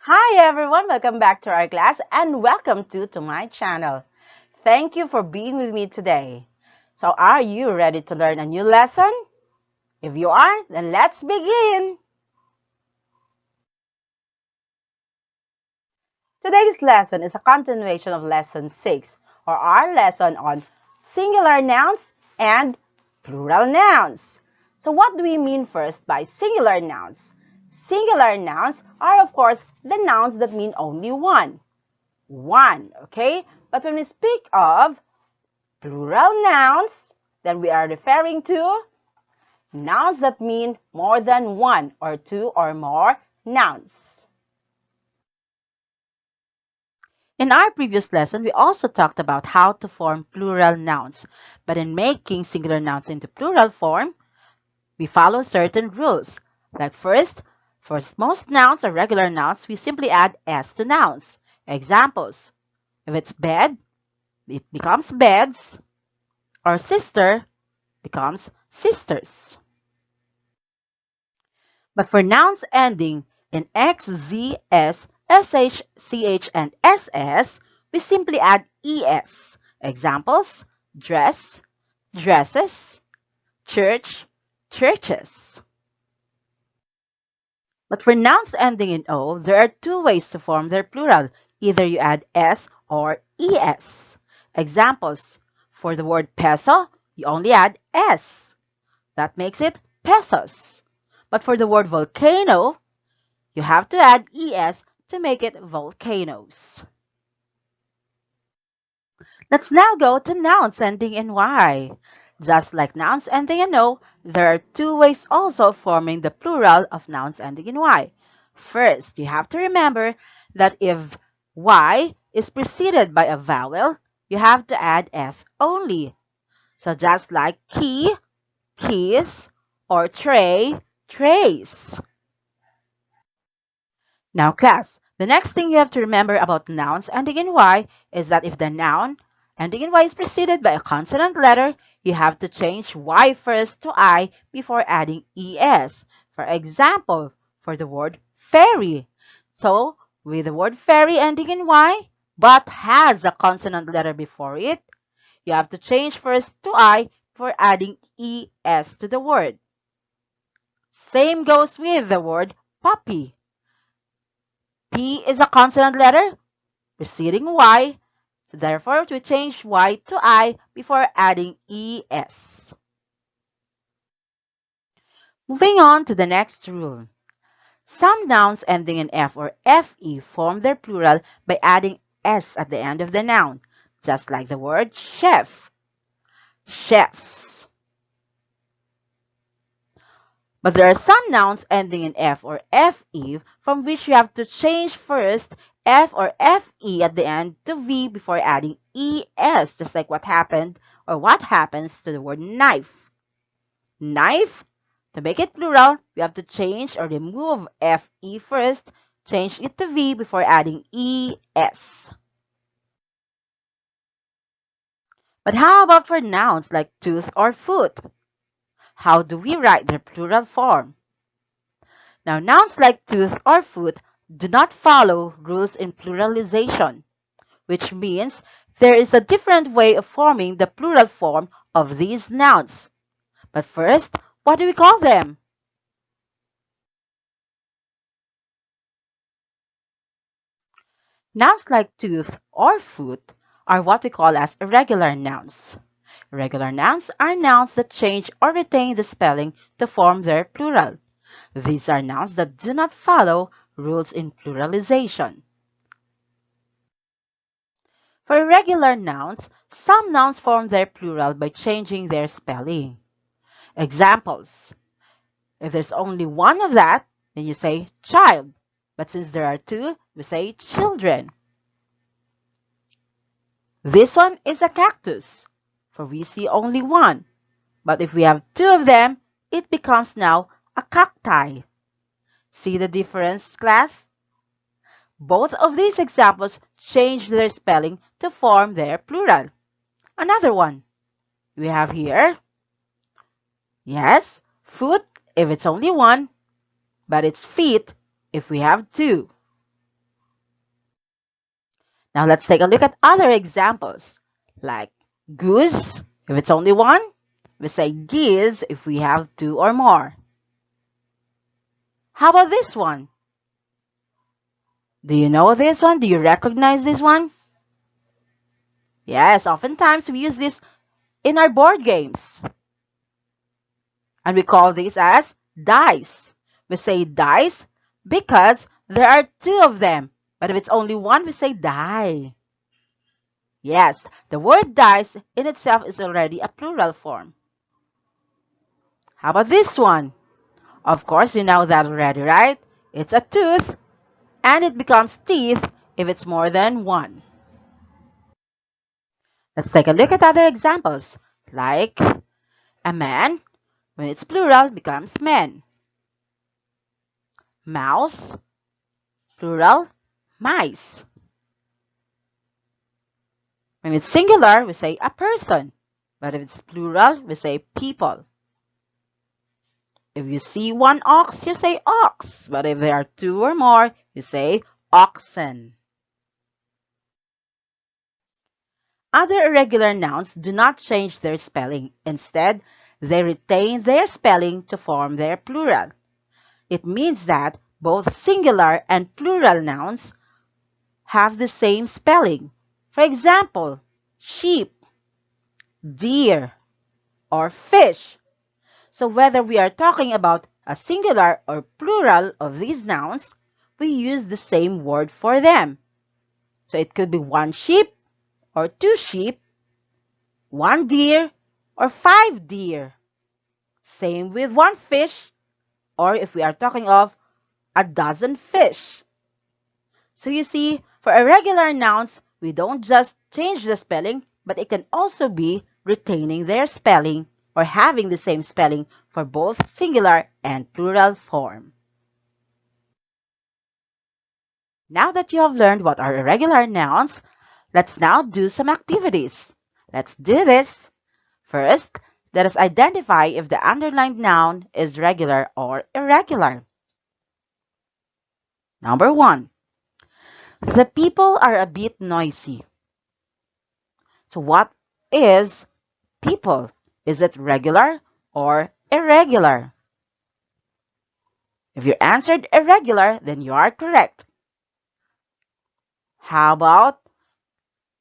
Hi everyone, welcome back to our class and welcome to my channel. Thank you for being with me today. So are you ready to learn a new lesson? If you are, then let's begin. Today's lesson is a continuation of lesson 6 or our lesson on singular nouns and plural nouns. So what do we mean first by singular nouns? Singular nouns are of course the nouns that mean only one. Okay? But when we speak of plural nouns, then we are referring to nouns that mean more than one or two or more nouns. In our previous lesson, we also talked about how to form plural nouns. But in making singular nouns into plural form, we follow certain rules. Like first, for most nouns or regular nouns, we simply add s to nouns. Examples: if it's bed, it becomes beds, or sister becomes sisters. But for nouns ending in x, z, s, sh, ch, and ss, we simply add es. Examples: dress, dresses, church, churches. But for nouns ending in o, there are two ways to form their plural. Either you add s or es. Examples: for the word peso, you only add s. That makes it pesos. But for the word volcano, you have to add es to make it volcanoes. Let's now go to nouns ending in y. Just like nouns ending in o, there are two ways also of forming the plural of nouns ending in y. First, you have to remember that if y is preceded by a vowel, you have to add s only. So just like key, keys, or tray, trays. Now, class, the next thing you have to remember about nouns ending in y is that if the noun ending in y is preceded by a consonant letter, you have to change y first to I before adding es. For example, for the word ferry. So, with the word ferry ending in y, but has a consonant letter before it, you have to change first to I before adding es to the word. Same goes with the word puppy. P is a consonant letter preceding Y, so therefore we change Y to I before adding ES. Moving on to the next rule. Some nouns ending in F or FE form their plural by adding S at the end of the noun, just like the word chef, chefs. But there are some nouns ending in F or FE from which you have to change first F or FE at the end to V before adding ES, just like what happened or what happens to the word knife. Knife, to make it plural, you have to change or remove FE first, change it to V before adding ES. But how about for nouns like tooth or foot? How do we write their plural form? Now, nouns like tooth or foot do not follow rules in pluralization, which means there is a different way of forming the plural form of these nouns. But first, what do we call them? Nouns like tooth or foot are what we call as irregular nouns. Irregular nouns are nouns that change or retain the spelling to form their plural. These are nouns that do not follow rules in pluralization. For irregular nouns, some nouns form their plural by changing their spelling. Examples: if there's only one of that, then you say child. But since there are two, we say children. This one is a cactus, for we see only one. But if we have two of them, it becomes now a cacti. See the difference, class? Both of these examples change their spelling to form their plural. Another one we have here. Yes, foot if it's only one, but it's feet if we have two. Now let's take a look at other examples, like goose, if it's only one. We say geese if we have two or more. How about this one? Do you know this one? Do you recognize this one? Yes, oftentimes we use this in our board games. And we call these as dice. We say dice because there are two of them. But if it's only one, we say die. Yes, the word dice in itself is already a plural form. How about this one? Of course, you know that already, right? It's a tooth, and it becomes teeth if it's more than one. Let's take a look at other examples, like a man, when it's plural, becomes men. Mouse, plural, mice. When it's singular, we say a person. But if it's plural, we say people. If you see one ox, you say ox. But if there are two or more, you say oxen. Other irregular nouns do not change their spelling. Instead, they retain their spelling to form their plural. It means that both singular and plural nouns have the same spelling. For example, sheep, deer, or fish. So whether we are talking about a singular or plural of these nouns, we use the same word for them. So it could be one sheep or two sheep, one deer or five deer. Same with one fish, or if we are talking of a dozen fish. So you see, for irregular nouns, we don't just change the spelling, but it can also be retaining their spelling or having the same spelling for both singular and plural form. Now that you have learned what are irregular nouns, let's now do some activities. Let's do this. First, let us identify if the underlined noun is regular or irregular. Number 1. The people are a bit noisy. So what is people? Is it regular or irregular? If you answered irregular, then you are correct. How about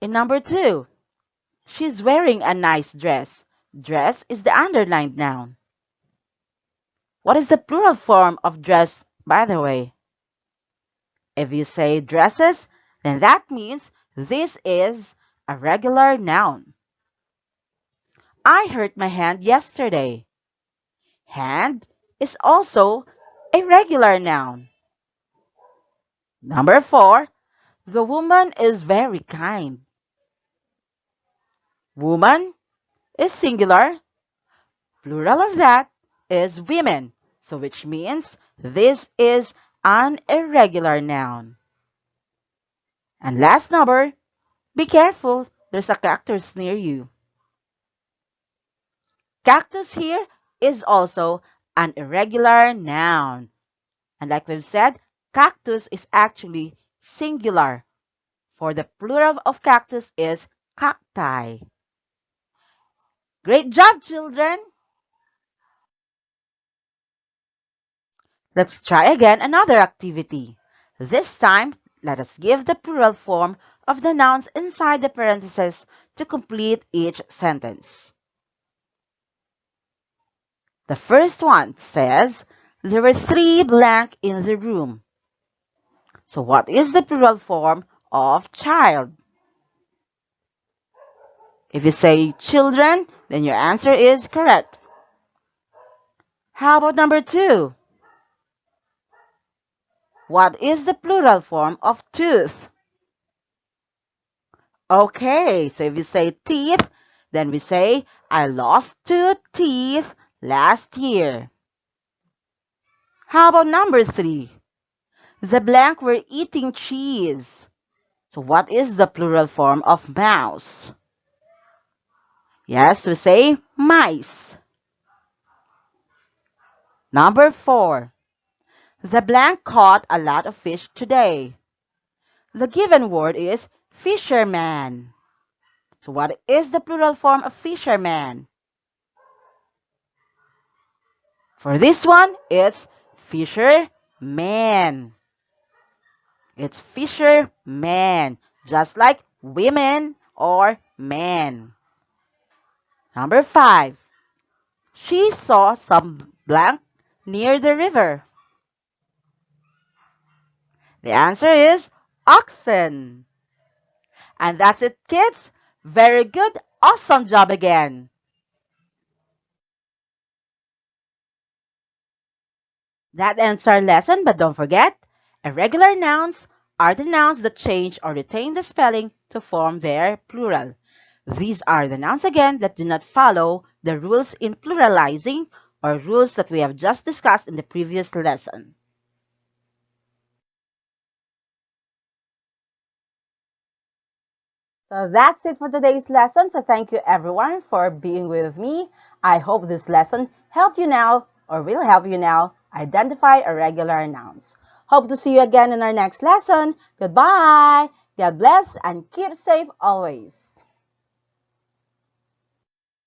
in number 2? She's wearing a nice dress. Dress is the underlined noun. What is the plural form of dress, by the way? If you say dresses, then that means this is a regular noun. I hurt my hand yesterday. Hand is also a regular noun. Number 4, the woman is very kind. Woman is singular. Plural of that is women. So which means this is an irregular noun. And last number, be careful, there's a cactus near you. Cactus here is also an irregular noun. And like we've said, cactus is actually singular. For the plural of cactus is cacti. Great job, children! Let's try again another activity. This time, let us give the plural form of the nouns inside the parentheses to complete each sentence. The first one says, there were 3 blank in the room. So what is the plural form of child? If you say children, then your answer is correct. How about number 2? What is the plural form of tooth? Okay, so if you say teeth, then we say, I lost 2 teeth last year. How about number 3? The blank were eating cheese. So what is the plural form of mouse? Yes, we say mice. Number 4. The blank caught a lot of fish today. The given word is Fisherman. So what is the plural form of fisherman? For this one, it's fisherman. It's fisherman, just like women or men. Number 5. She saw some blank near the river. The answer is oxen. And that's it, kids. Very good. Awesome job again. That ends our lesson, but don't forget, irregular nouns are the nouns that change or retain the spelling to form their plural. These are the nouns again that do not follow the rules in pluralizing or rules that we have just discussed in the previous lesson. So that's it for today's lesson. So thank you everyone for being with me. I hope this lesson helped you now or will help you now identify irregular nouns. Hope to see you again in our next lesson. Goodbye. God bless and keep safe always.